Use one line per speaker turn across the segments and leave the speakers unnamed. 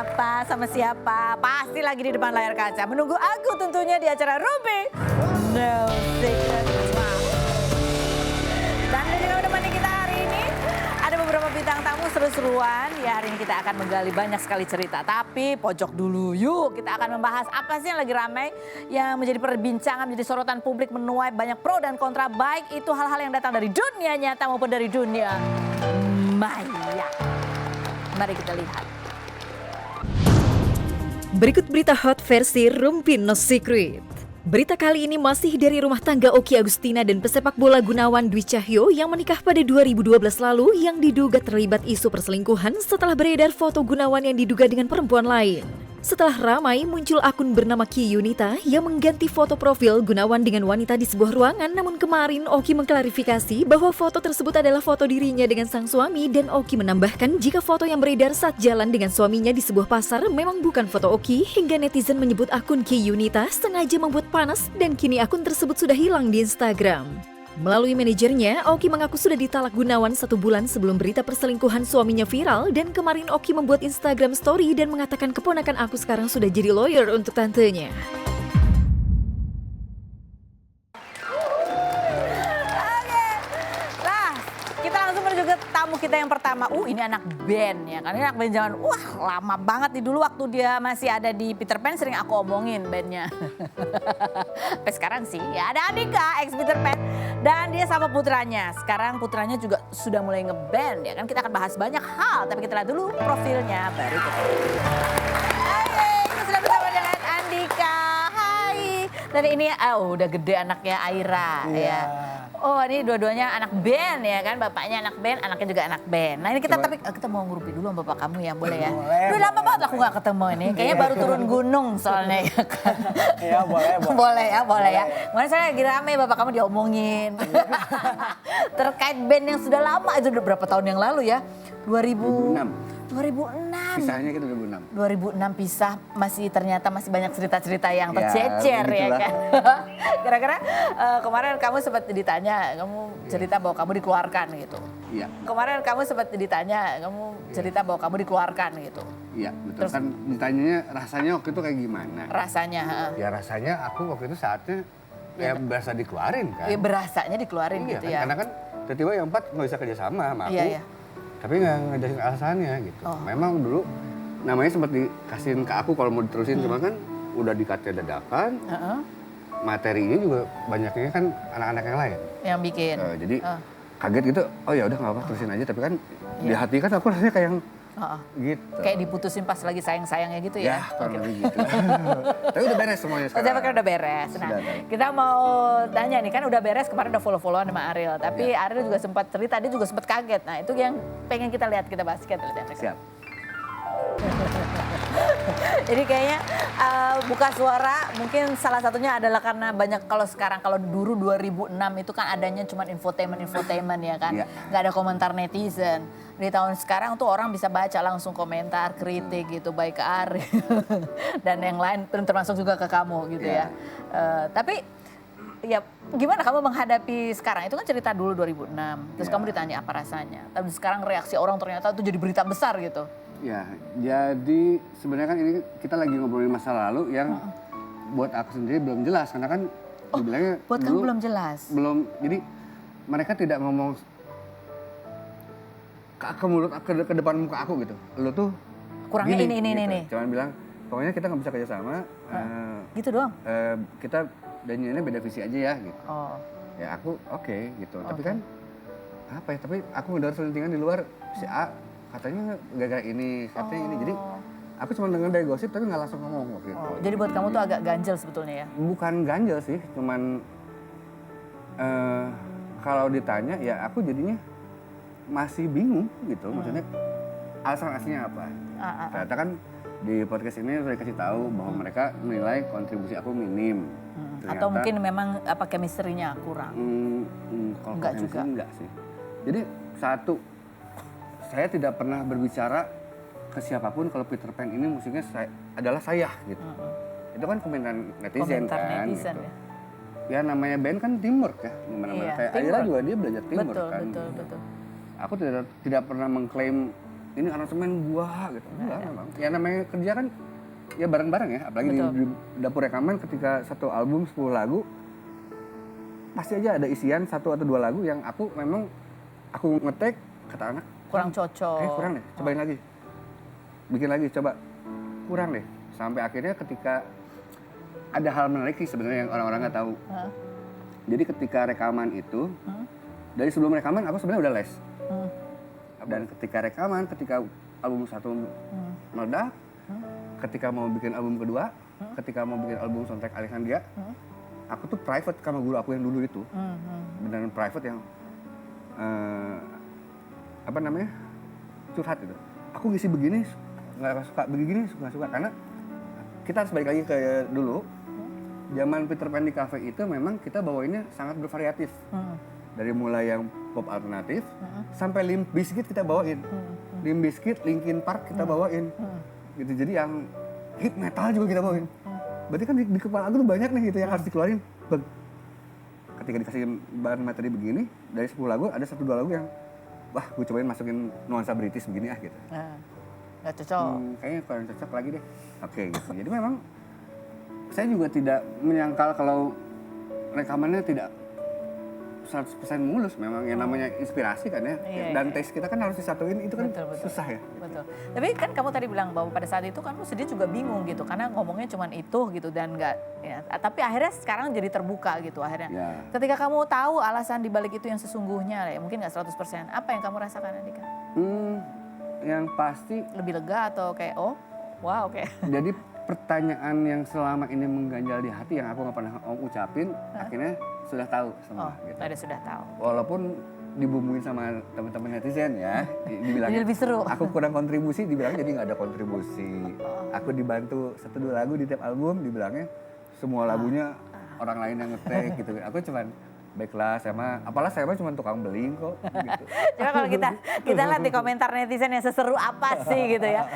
apa, sama siapa? Pasti lagi di depan layar kaca. Menunggu aku tentunya di acara Rumpi No Secret. Dan dengan menemani kita hari ini, ada beberapa bintang tamu seru-seruan. Ya, hari ini kita akan menggali banyak sekali cerita. Tapi pojok dulu yuk, kita akan membahas apa sih yang lagi ramai, yang menjadi perbincangan, menjadi sorotan publik, menuai banyak pro dan kontra. Baik itu hal-hal yang datang dari dunia nyata maupun dari dunia maya. Mari kita lihat.
Berikut berita hot versi Rumpi No Secret. Berita kali ini masih dari rumah tangga Oki Agustina dan pesepak bola Gunawan Dwi Cahyo yang menikah pada 2012 lalu yang diduga terlibat isu perselingkuhan setelah beredar foto Gunawan yang diduga dengan perempuan lain. Setelah ramai, muncul akun bernama Ki Yunita yang mengganti foto profil Gunawan dengan wanita di sebuah ruangan. Namun kemarin Oki mengklarifikasi bahwa foto tersebut adalah foto dirinya dengan sang suami, dan Oki menambahkan jika foto yang beredar saat jalan dengan suaminya di sebuah pasar memang bukan foto Oki, hingga netizen menyebut akun Ki Yunita sengaja membuat panas dan kini akun tersebut sudah hilang di Instagram. Melalui manajernya, Oki mengaku sudah ditalak Gunawan 1 bulan sebelum berita perselingkuhan suaminya viral, dan kemarin Oki membuat Instagram story dan mengatakan keponakan aku sekarang sudah jadi lawyer untuk tantenya.
Tamu kita yang pertama, ini anak band ya kan, ini anak band zaman, lama banget nih, dulu waktu dia masih ada di Peter Pan sering aku omongin bandnya. Sampai sekarang sih, ya ada Andika, ex Peter Pan, dan dia sama putranya. Sekarang putranya juga sudah mulai ngeband ya kan, kita akan bahas banyak hal, tapi kita lihat dulu profilnya baru kita. Hai, kita sudah bersama dengan Andika, hai. Dan ini udah gede anaknya Aira ya. Oh, ini dua-duanya anak band ya kan, bapaknya anak band, anaknya juga anak band. Nah ini kita tapi kita mau ngurupi dulu sama bapak kamu ya, boleh ya? Udah lama banget aku gak ketemu ini, kayaknya baru turun gunung soalnya ya kan.
Iya boleh.
Boleh ya. Kemarin saya lagi rame bapak kamu diomongin. Terkait band yang sudah lama, itu udah berapa tahun yang lalu ya? 2006.
Pisahnya kita 2006.
2006 pisah, ternyata masih banyak cerita-cerita yang tercecer ya kan. Gara-gara kemarin kamu sempat ditanya, kamu cerita bahwa kamu dikeluarkan gitu.
Iya.
Kemarin kamu sempat ditanya, kamu cerita bahwa kamu dikeluarkan gitu.
Iya, betul.
Terus,
kan ditanyanya rasanya waktu itu kayak gimana?
Rasanya,
Ya rasanya aku waktu itu saatnya ya berasa dikeluarin kan.
ya berasanya dikeluarin
Iya,
gitu
kan?
ya.
Karena kan tiba-tiba yang 4 nggak bisa kerjasama sama aku.
Iya.
Tapi nggak ngejelasin alasannya gitu. Memang dulu namanya sempat dikasihin ke aku kalau mau diterusin, cuma kan udah di-cut dadakan. Materinya juga banyaknya kan anak-anak yang lain.
Yang bikin.
Jadi kaget gitu, oh ya udah nggak apa-apa terusin aja. Tapi kan di hati kan aku rasanya kayak yang gitu.
Kayak diputusin pas lagi sayang-sayangnya gitu ya?
Ya, kurang lebih gitu. Tapi udah beres semuanya sekarang.
Tapi kan udah beres. Nah, kita mau tanya nih, kan udah beres, kemarin udah follow-followan sama Ariel. Tapi Ariel juga sempat cerita, dia juga sempat kaget. Nah, itu yang pengen kita lihat, kita bahas. Kita lihat.
Siap.
Jadi kayaknya buka suara mungkin salah satunya adalah karena banyak, kalau dulu 2006 itu kan adanya cuma infotainment ya kan. Nggak ada komentar netizen. Di tahun sekarang tuh orang bisa baca langsung komentar, kritik gitu, baik ke Ari dan yang lain, termasuk juga ke kamu gitu ya. Tapi ya gimana kamu menghadapi sekarang? Itu kan cerita dulu 2006, terus kamu ditanya apa rasanya. Tapi sekarang reaksi orang ternyata itu jadi berita besar gitu.
Ya, jadi sebenarnya kan ini kita lagi ngobrolin masa lalu yang buat aku sendiri belum jelas. Karena kan dibilangnya
buat kamu belum jelas?
Belum, jadi mereka tidak ngomong ke mulut, ke depan muka aku gitu. Lo tuh
kurangnya
gini,
ini.
Gitu. Cuman bilang, pokoknya kita nggak bisa kerjasama.
Gitu doang?
Kita dananya beda visi aja ya gitu. Ya aku oke, gitu. Tapi kan apa ya, tapi aku mendengar selentingan di luar si A katanya gara-gara ini, katanya ini. Jadi aku cuma dengar dari gosip tapi nggak langsung ngomong waktu itu.
Jadi buat kamu tuh agak ganjel sebetulnya ya?
Bukan ganjel sih, cuman kalau ditanya ya aku jadinya masih bingung gitu. Maksudnya alasan aslinya apa? Ternyata kan di podcast ini saya kasih tahu bahwa mereka menilai kontribusi aku minim.
Atau mungkin memang chemistry-nya kurang?
Kalau
enggak juga?
Enggak sih. Jadi satu, saya tidak pernah berbicara ke siapapun kalau Peter Pan ini musiknya adalah saya gitu. Itu kan komentar netizen kan.
Netizen,
gitu.
Ya.
Ya namanya band kan teamwork ya. Gimana-mana kayak Aira juga dia belajar teamwork kan.
Betul.
Aku tidak pernah mengklaim ini aransemen gua gitu. Enggak memang. Ya namanya kerja kan ya bareng-bareng ya, apalagi di dapur rekaman ketika satu album 10 lagu pasti aja ada isian 1 atau 2 lagu yang aku ngetek kata anak
Kurang cocok.
kurang deh, cobain lagi. Bikin lagi, coba. Kurang deh. Sampai akhirnya ketika ada hal menarik sih sebenarnya yang orang-orang nggak tahu. Jadi ketika rekaman itu, dari sebelum rekaman aku sebenarnya udah les. Dan ketika rekaman, ketika album 1 meledak, ketika mau bikin album kedua, ketika mau bikin album soundtrack Alexandria, aku tuh private sama guru aku yang dulu itu. Beneran private yang curhat gitu. Aku ngisi begini nggak suka, begini nggak suka, karena kita harus balik lagi ke dulu. Zaman Peter Pan di Cafe itu memang kita bawainnya sangat bervariatif. Dari mulai yang pop alternatif sampai Limp Bizkit kita bawain. Limp Bizkit, Linkin Park kita bawain. Gitu. Jadi yang hit metal juga kita bawain. Berarti kan di kepala aku tuh banyak nih gitu yang harus dikeluarin. Ketika dikasih bahan materi begini, dari 10 lagu ada 1-2 lagu yang wah, gue cobain masukin nuansa British begini gitu.
Nggak cocok.
Kayaknya kurang cocok lagi deh. Oke gitu. Jadi memang saya juga tidak menyangkal kalau rekamannya tidak 100% mulus. Memang yang namanya inspirasi kan ya. Dan taste kita kan harus disatuin, itu kan betul. Susah ya.
Betul. Tapi kan kamu tadi bilang bahwa pada saat itu kan lu sendiri juga bingung gitu. Karena ngomongnya cuma itu gitu dan nggak. Ya, tapi akhirnya sekarang jadi terbuka gitu akhirnya.
Ya.
Ketika kamu tahu alasan dibalik itu yang sesungguhnya, ya mungkin nggak 100%. Apa yang kamu rasakan, Andika?
Yang pasti.
Lebih lega atau kayak wow kayak.
Jadi pertanyaan yang selama ini mengganjal di hati yang aku nggak pernah ucapin, akhirnya sudah tahu semua. Gitu.
Tadi sudah tahu.
Walaupun dibumbuin sama teman-teman netizen ya, dibilang
jadi lebih seru.
Aku kurang kontribusi, dibilang jadi nggak ada kontribusi. Aku dibantu 1-2 lagu di tiap album, dibilangnya semua lagunya orang lain yang ngetek gitu. Aku cuman baiklah, apalah saya cuma tukang beli kok gitu.
Coba kalau kita lihat di komentar netizen yang seseru apa sih gitu ya.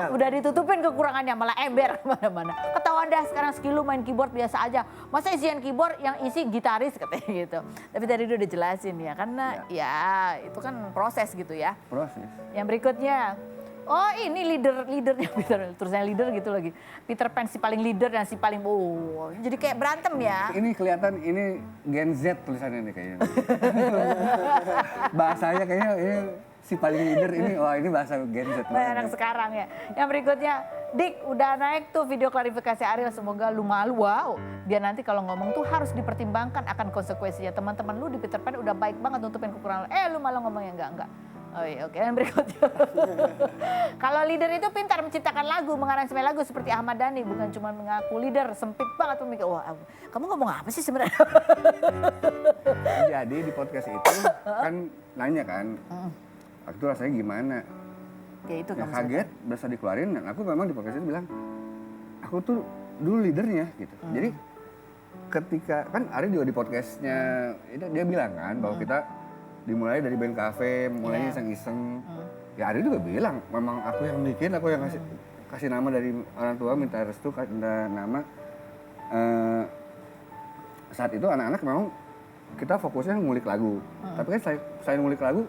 Udah ditutupin kekurangannya malah ember kemana-mana. Ketahuan dah sekarang skill lu main keyboard biasa aja. Masa isian keyboard yang isi gitaris katanya gitu. Tapi tadi udah dijelasin ya, karena ya itu kan proses gitu ya.
Proses.
Yang berikutnya, ini leadernya Peter, tulisannya leader gitu lagi. Peter Pan si paling leader dan si paling jadi kayak berantem ya.
Ini kelihatan ini Gen Z tulisannya nih kayaknya. Bahasanya kayaknya ini si paling leader ini, ini bahasa Gen Z.
Anak sekarang ya. Yang berikutnya, Dik udah naik tuh video klarifikasi Ariel, semoga lu malu. Wow, biar nanti kalau ngomong tuh harus dipertimbangkan akan konsekuensinya. Teman-teman lu di Peter Pan udah baik banget nutupin kekurangan. Lu malah ngomongnya enggak. Oh iya, oke. Yang berikutnya. Kalau leader itu pintar menciptakan lagu, mengaransemen lagu seperti Ahmad Dhani, bukan cuma mengaku leader, sempit banget pemikir. Wah, kamu ngomong apa sih sebenarnya?
Jadi di podcast itu kan nanya kan, waktu itu rasanya gimana?
Ya itu kamu
kaget, berasa dikeluarin, dan aku memang di podcast itu bilang, aku tuh dulu leadernya gitu. Jadi ketika, kan Ari juga di podcastnya, dia bilang kan bahwa kita dimulai dari band cafe, mulainya iseng-iseng. Ya Ari juga bilang, memang aku yang bikin, aku yang kasih nama dari orang tua, minta restu, minta nama. Saat itu anak-anak memang kita fokusnya ngulik lagu. Tapi kan selain ngulik lagu,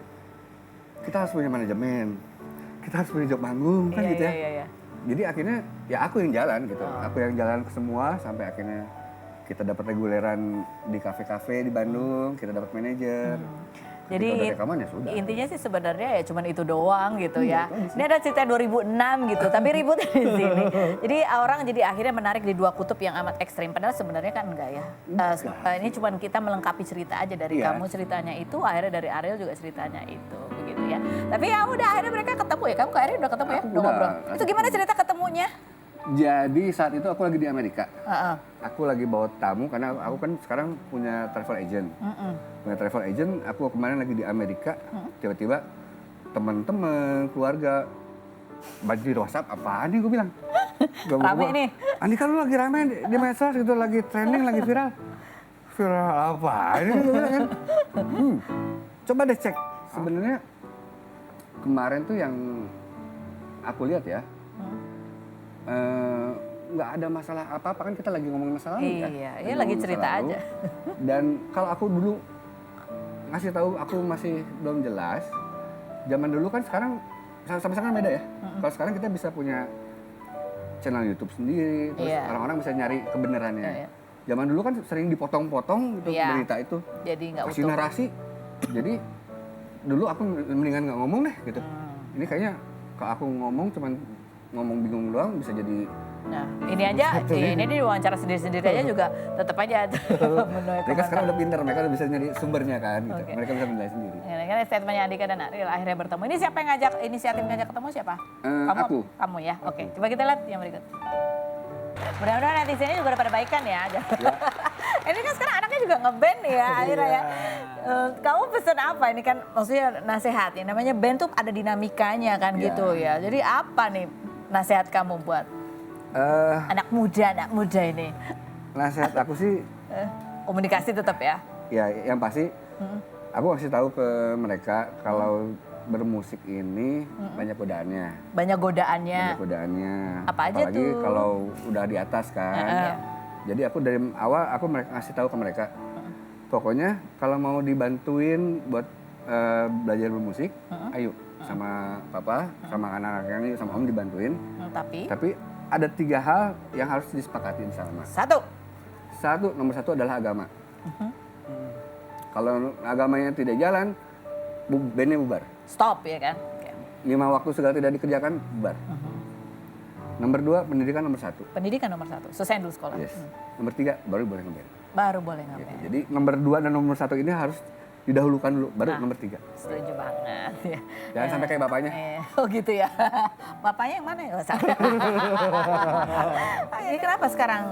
kita harus punya manajemen, kita harus punya job manggung kan gitu ya. Jadi akhirnya ya aku yang jalan gitu, aku yang jalan ke semua sampai akhirnya kita dapat reguleran di kafe-kafe di Bandung, kita dapat manajer.
Jadi intinya sih sebenarnya ya cuman itu doang gitu ya. Ini ada cerita 2006 gitu, tapi ributnya di sini. Jadi orang jadi akhirnya menarik di dua kutub yang amat ekstrim. Padahal sebenarnya kan enggak ya. Ini cuman kita melengkapi cerita aja dari kamu ceritanya itu, akhirnya dari Ariel juga ceritanya itu, begitu ya. Tapi ya udah akhirnya mereka ketemu ya. Kamu ke akhirnya udah ketemu ya, udah ngobrol. Itu gimana cerita ketemunya?
Jadi saat itu aku lagi di Amerika. Aku lagi bawa tamu karena aku kan sekarang punya travel agent. Punya travel agent, aku kemarin lagi di Amerika. Tiba-tiba teman-teman, keluarga baju di WhatsApp, apaan nih gue bilang.
Rame nih.
Andika lu lagi rame di medsos gitu, lagi trending, lagi viral. Viral apa? Ini gue bilang kan. Coba deh cek. Sebenarnya kemarin tuh yang aku lihat ya. Nggak ada masalah apa-apa, kan kita lagi ngomongin masalah lalu kan.
Iya, lagi cerita aja.
Dan kalau aku dulu ngasih tahu aku masih belum jelas. Zaman dulu kan sekarang sampai sekarang beda ya. Kalau sekarang kita bisa punya channel YouTube sendiri, terus orang-orang bisa nyari kebenarannya. Zaman dulu kan sering dipotong-potong gitu berita itu.
Jadi nggak
kasih
utuh.
narasi. Jadi dulu aku mendingan nggak ngomong deh gitu. Ini kayaknya kalau aku ngomong cuman ngomong bingung doang bisa jadi.
Nah, ini aja, ini di wawancara sendiri-sendiri aja juga tetap aja menuai
Mereka sekarang udah pintar, mereka udah bisa nyari sumbernya kan gitu.
Oke.
Mereka bisa menilai sendiri.
Ya, kan statementnya Andika dan Ariel akhirnya bertemu. Ini siapa yang inisiatif ngajak ketemu siapa?
Aku.
Kamu ya? Oke, coba kita lihat yang berikut. Mudah-mudahan netizennya juga udah pada baikan ya. Ini kan sekarang anaknya juga ngeband ya akhirnya ya. Kamu pesan apa? Ini kan maksudnya nasihat ya. Namanya band tuh ada dinamikanya kan gitu ya. Jadi apa nih nasihat kamu buat anak muda ini?
Nasihat aku sih
komunikasi tetap ya.
ya yang pasti aku kasih tahu ke mereka kalau bermusik ini banyak godaannya.
Banyak godaannya.
Banyak godaannya.
Apa aja
apalagi
tuh?
kalau udah di atas kan. Jadi aku dari awal aku ngasih tahu ke mereka. Pokoknya kalau mau dibantuin buat belajar bermusik, ayo sama papa, sama anak-anak yang ini, sama om dibantuin. Tapi ada 3 hal yang harus disepakatin sama. Nomor satu adalah agama. Kalau agamanya tidak jalan, bandnya bubar.
Stop ya kan?
5 waktu segala tidak dikerjakan, bubar. Nomor 2, pendidikan nomor 1.
Pendidikan nomor 1, selesai dulu sekolah.
Yes. Nomor 3, baru boleh ngeband.
Baru boleh
Gitu.
ngeband.
Jadi nomor 2 dan nomor 1 ini harus didahulukan dulu, baru nomor 3.
Setuju banget.
Jangan sampai kayak bapaknya.
Oh gitu ya. Bapaknya yang mana ya? Ini kenapa sekarang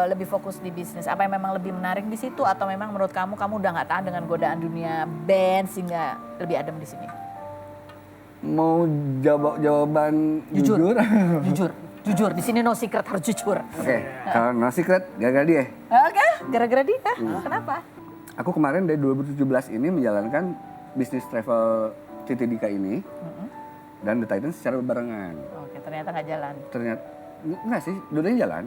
lebih fokus di bisnis? Apa yang memang lebih menarik di situ? Atau memang menurut kamu udah nggak tahan dengan godaan dunia band sehingga lebih adem di sini?
Mau jawaban jujur?
Jujur. Di sini no secret, harus jujur.
Oke, kalau no secret gara-gara dia.
Oke, gara-gara dia? Kenapa?
Aku kemarin dari 2017 ini menjalankan bisnis travel Titi Dika ini dan The Titans secara berbarengan.
Oke, ternyata nggak jalan.
Ternyata enggak sih, dua-duanya jalan.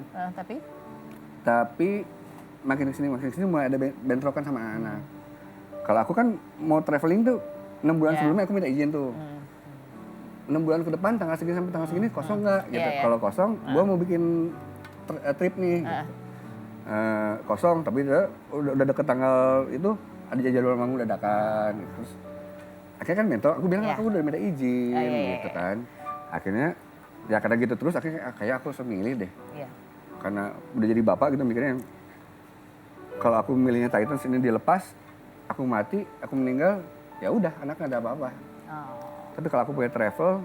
Tapi makin kesini mulai ada bentrokan sama anak. Kalau aku kan mau traveling tuh 6 bulan sebelumnya aku minta izin tuh. 6 bulan ke depan tanggal segini sampai tanggal segini kosong nggak gitu. Kalau kosong, gua mau bikin trip nih. Kosong tapi udah deket tanggal itu ada jadwal manggung dadakan gitu. Terus akhirnya kan mentor, aku bilang aku udah minta izin gitu kan. Akhirnya ya karena gitu terus akhirnya kayak aku harus milih deh. Karena udah jadi bapak gitu mikirnya kalau aku milihnya Titans ini dilepas, aku mati, aku meninggal, ya udah anak nggak ada apa-apa. Tapi kalau aku punya travel,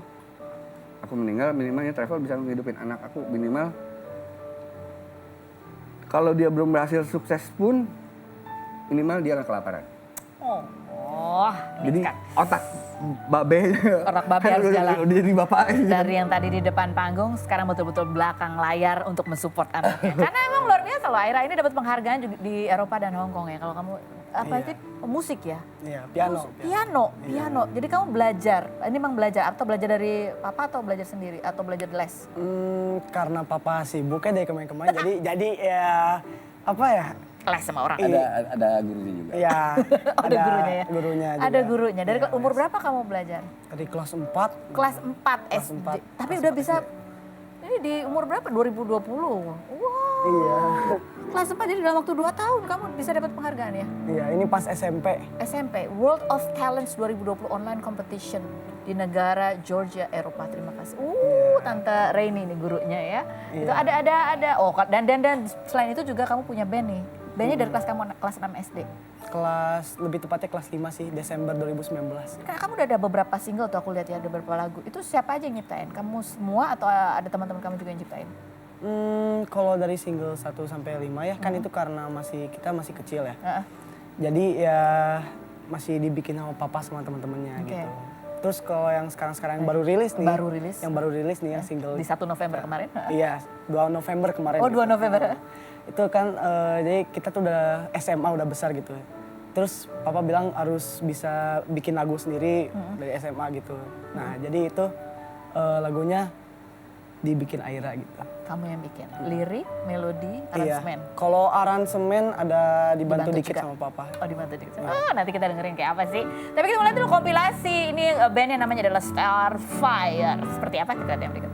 aku meninggal minimalnya travel bisa menghidupin anak aku minimal. Kalau dia belum berhasil sukses pun, minimal dia akan kelaparan. Jadi otak babe
harus jalan.
Udah jadi bapak.
Dari yang tadi di depan panggung, sekarang betul-betul belakang layar untuk mensupport anaknya. Karena emang luar biasa loh, Aira ini dapat penghargaan juga di Eropa dan Hong Kong ya. Kalau kamu sih musik ya?
Iya,
Piano. Jadi kamu belajar, ini memang belajar atau belajar dari papa atau belajar sendiri atau belajar les?
Karena papa sibuk ya dari kemarin-kemarin, jadi ya apa ya?
Les sama orang.
Ada gurunya juga.
Iya.
Ada gurunya ya?
Gurunya juga.
Ada gurunya. Dari umur berapa kamu belajar?
Dari kelas 4.
Kelas 4 SD. Tapi udah bisa, ini di umur berapa? 2020? Wow.
Iya.
Kelas 4 jadi dalam waktu 2 tahun kamu bisa dapat penghargaan ya?
Iya, ini pas SMP.
SMP, World of Talents 2020 online competition di negara Georgia, Eropa. Terima kasih. Tante Rainy nih gurunya ya.
Iya.
Itu ada. Oh, dan selain itu juga kamu punya band nih. Bandnya dari kelas 6 SD.
Lebih tepatnya kelas 5 sih, Desember 2019.
Karena kamu udah ada beberapa single tuh aku lihat ya, ada beberapa lagu. Itu siapa aja yang nyiptain? Kamu semua atau ada teman-teman kamu juga yang nyiptain?
Kalau dari single 1 sampai 5 ya kan itu karena kita masih kecil ya. Jadi ya masih dibikin sama papa sama teman-temannya gitu. Terus kalau yang sekarang yang baru rilis nih. Yang baru rilis nih yang single.
Di 1 November kemarin?
Iya, 2 November kemarin.
Oh, 2 November.
Itu kan jadi kita tuh udah SMA udah besar gitu. Terus papa bilang harus bisa bikin lagu sendiri dari SMA gitu. Nah, jadi itu lagunya dibikin Aira gitu.
Kamu yang bikin lirik, melodi,
Iya.
aransemen.
Kalau aransemen ada dibantu dikit
juga
sama papa.
Oh, dibantu dikit. Nanti kita dengerin kayak apa sih. Tapi kita mulai dulu kompilasi. Ini band yang namanya adalah Starfire. Seperti apa kita lihat yang berikut.